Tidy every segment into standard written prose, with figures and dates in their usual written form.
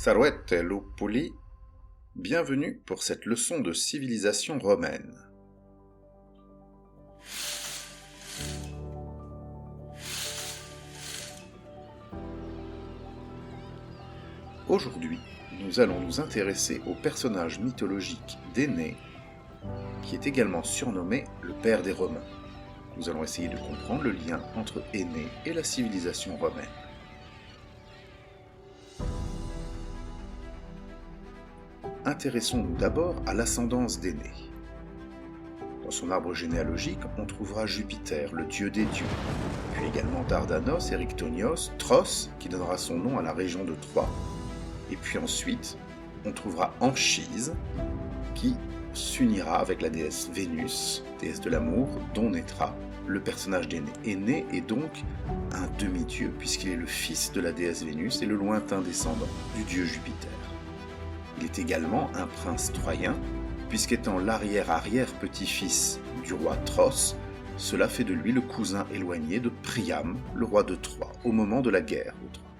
Saluette Lupuli, bienvenue pour cette leçon de civilisation romaine. Aujourd'hui, nous allons nous intéresser au personnage mythologique d'Énée, qui est également surnommé le père des Romains. Nous allons essayer de comprendre le lien entre Énée et la civilisation romaine. Intéressons-nous d'abord à l'ascendance d'Énée. Dans son arbre généalogique, on trouvera Jupiter, le dieu des dieux, puis également Dardanos, Érictonios, Tros, qui donnera son nom à la région de Troie, et puis ensuite, on trouvera Anchise, qui s'unira avec la déesse Vénus, déesse de l'amour, dont naîtra le personnage d'Énée. Énée est donc un demi-dieu, puisqu'il est le fils de la déesse Vénus et le lointain descendant du dieu Jupiter. Il est également un prince troyen, puisqu'étant l'arrière-arrière-petit-fils du roi Tros, cela fait de lui le cousin éloigné de Priam, le roi de Troie, au moment de la guerre de Troie.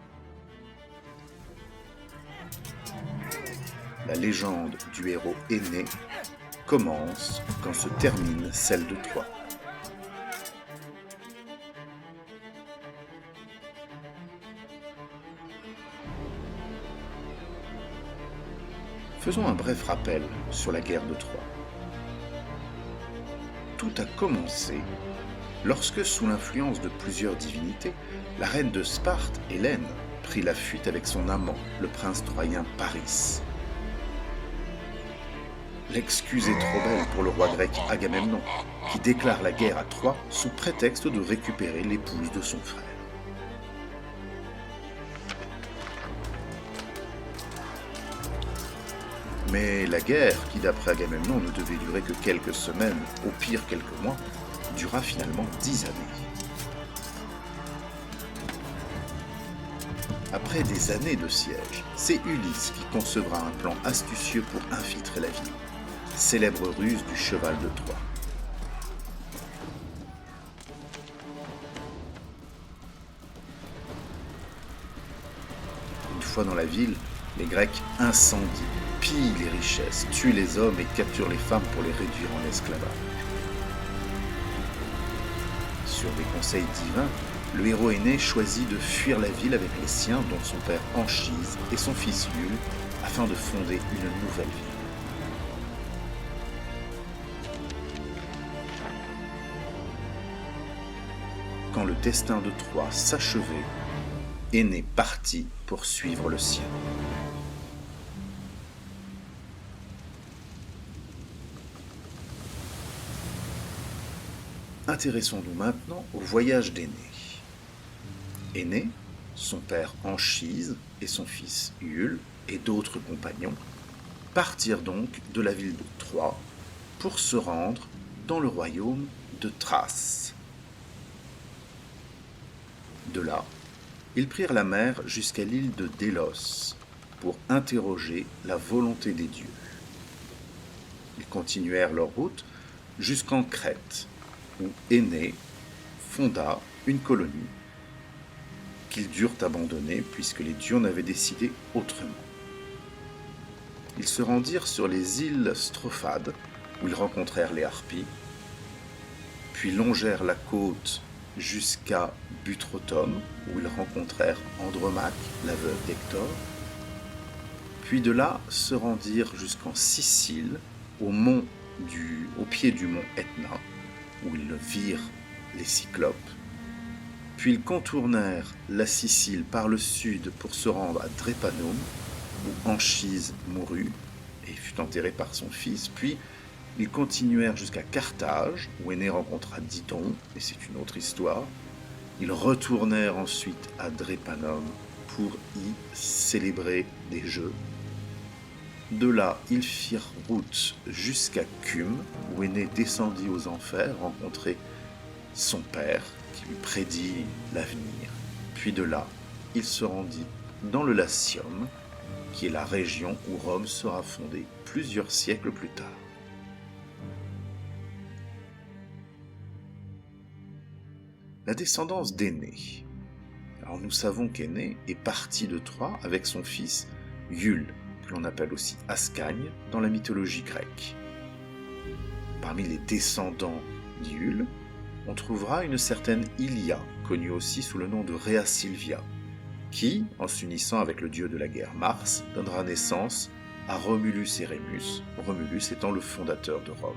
La légende du héros Énée commence quand se termine celle de Troie. Faisons un bref rappel sur la guerre de Troie. Tout a commencé lorsque, sous l'influence de plusieurs divinités, la reine de Sparte, Hélène, prit la fuite avec son amant, le prince troyen Paris. L'excuse est trop belle pour le roi grec Agamemnon, qui déclare la guerre à Troie sous prétexte de récupérer l'épouse de son frère. Mais la guerre, qui d'après Agamemnon ne devait durer que quelques semaines, au pire quelques mois, dura finalement 10 années. Après des années de siège, c'est Ulysse qui concevra un plan astucieux pour infiltrer la ville, célèbre ruse du cheval de Troie. Une fois dans la ville, les Grecs incendient, pillent les richesses, tuent les hommes et capturent les femmes pour les réduire en esclavage. Sur des conseils divins, le héros Énée choisit de fuir la ville avec les siens, dont son père Anchise et son fils Iule, afin de fonder une nouvelle ville. Quand le destin de Troie s'achevait, Énée partit pour suivre le sien. Intéressons-nous maintenant au voyage d'Énée. Énée, son père Anchise et son fils Iule et d'autres compagnons partirent donc de la ville de Troie pour se rendre dans le royaume de Thrace. De là, ils prirent la mer jusqu'à l'île de Délos pour interroger la volonté des dieux. Ils continuèrent leur route jusqu'en Crète, où Énée fonda une colonie qu'ils durent abandonner puisque les dieux en avaient décidé autrement. Ils se rendirent sur les îles Strophades, où ils rencontrèrent les Harpies, puis longèrent la côte jusqu'à Butrotome, où ils rencontrèrent Andromaque, la veuve d'Hector, puis de là se rendirent jusqu'en Sicile, au pied du mont Etna, où ils virent les Cyclopes, puis ils contournèrent la Sicile par le sud pour se rendre à Drépanum, où Anchise mourut et fut enterré par son fils, puis ils continuèrent jusqu'à Carthage, où Énée rencontra Didon, et c'est une autre histoire. Ils retournèrent ensuite à Drépanum pour y célébrer des jeux. De là, ils firent route jusqu'à Cume, où Énée descendit aux enfers, rencontrer son père, qui lui prédit l'avenir. Puis de là, il se rendit dans le Latium, qui est la région où Rome sera fondée plusieurs siècles plus tard. La descendance d'Énée. Alors nous savons qu'Énée est parti de Troie avec son fils Iule, que l'on appelle aussi Ascagne dans la mythologie grecque. Parmi les descendants d'Iule, on trouvera une certaine Ilia, connue aussi sous le nom de Rhea Silvia, qui, en s'unissant avec le dieu de la guerre Mars, donnera naissance à Romulus et Rémus, Romulus étant le fondateur de Rome.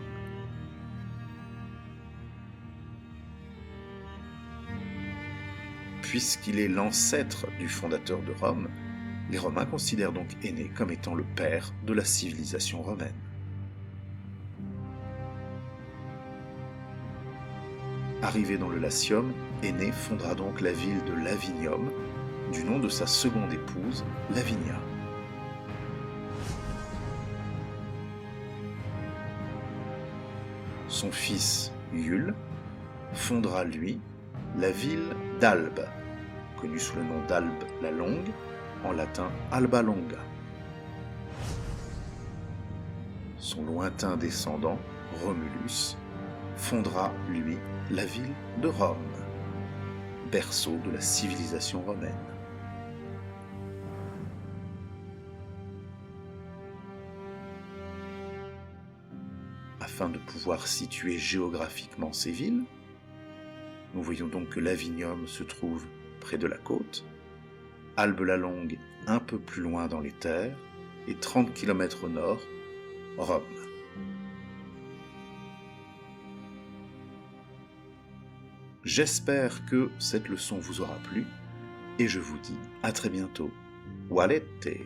Puisqu'il est l'ancêtre du fondateur de Rome, les Romains considèrent donc Énée comme étant le père de la civilisation romaine. Arrivé dans le Latium, Énée fondera donc la ville de Lavinium, du nom de sa seconde épouse, Lavinia. Son fils Iule fondera, lui, la ville d'Albe, connue sous le nom d'Albe la Longue, en latin Alba Longa. Son lointain descendant, Romulus, fondera, lui, la ville de Rome, berceau de la civilisation romaine. Afin de pouvoir situer géographiquement ces villes, nous voyons donc que Lavinium se trouve près de la côte, Albe la Longue un peu plus loin dans les terres, et 30 km au nord, Rome. J'espère que cette leçon vous aura plu, et je vous dis à très bientôt. Walete!